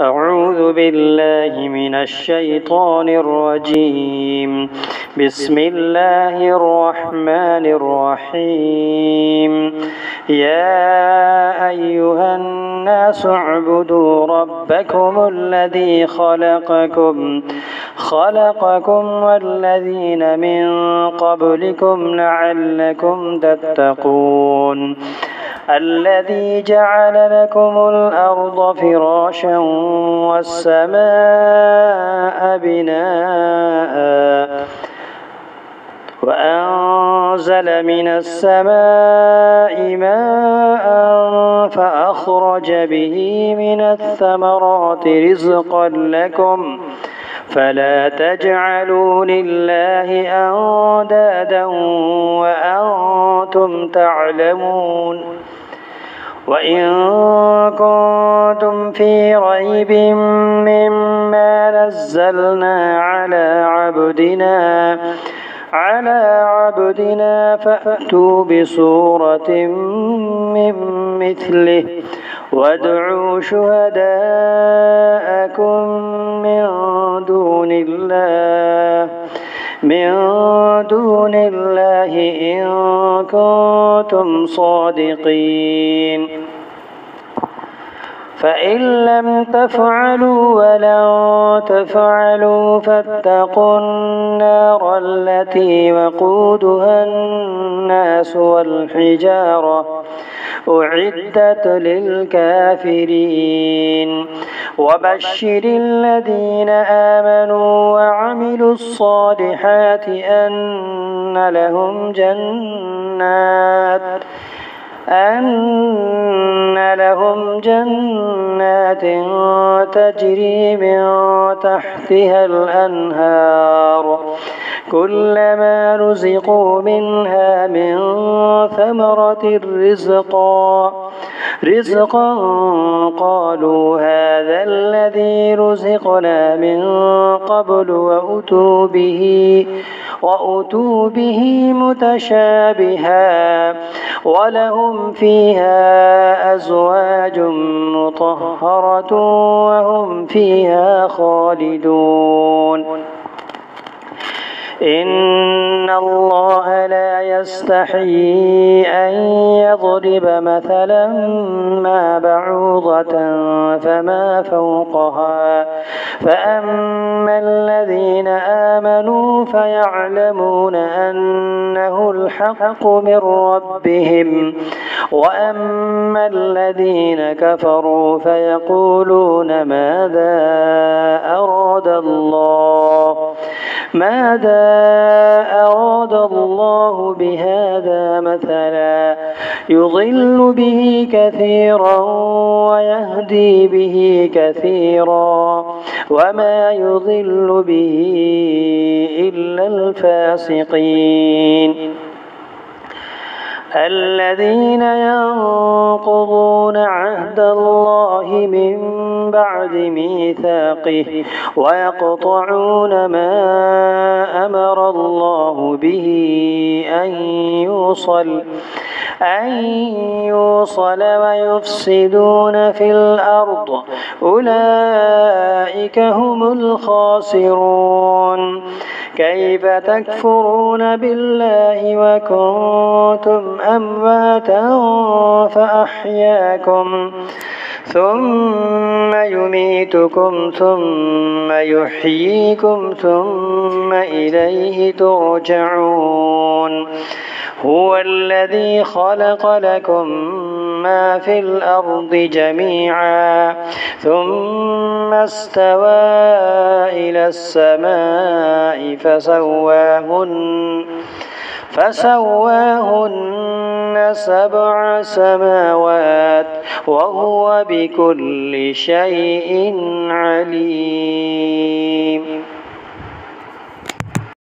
أعوذ بالله من الشيطان الرجيم. بسم الله الرحمن الرحيم. يا أيها الناس اعبدوا ربكم الذي خلقكم والذين من قبلكم لعلكم تتقون. الذي جعل لكم الأرض فراشا والسماء بناء وأنزل من السماء ماء فأخرج به من الثمرات رزقا لكم فلا تجعلوا لله أندادا وأنتم تعلمون. وإن كنتم في ريب مما نزلنا على عبدنا فأتوا بسورة من مثله وادعوا شهداءكم من دون الله إن كنتم صادقين. فإن لم تفعلوا ولن تفعلوا فاتقوا النار التي وقودها الناس والحجارة أعدت للكافرين. وبشر الذين آمنوا وعملوا الصالحات أن لهم جنات تجري من تحتها الأنهار كلما رزقوا منها من ثمرة رزقا قالوا هذا الذي رزقنا من قبل وأتوا به متشابها ولهم فيها أزواج مطهرة وهم فيها خالدون. إن الله لا يستحيي أن يضرب مثلا ما بعوضة فما فوقها فأما الذين آمنوا فيعلمون أنه الحق من ربهم وأما الذين كفروا فيقولون ماذا أراد الله بهذا مثلا يضل به كثيرا ويهدي به كثيرا وما يضل به إلا الفاسقين. الذين ينقضون عهد الله من بعد ميثاقه ويقطعون ما أمر الله به أن يوصل ويفسدون في الأرض أولئك هم الخاسرون. كيف تكفرون بالله وكنتم أمواتا فأحياكم ثم يميتكم ثم يحييكم ثم إليه ترجعون. هو الذي خلق لكم ما في الأرض جميعا ثم استوى إلى السماء فسواهن 7 سماوات وهو بكل شيء عليم.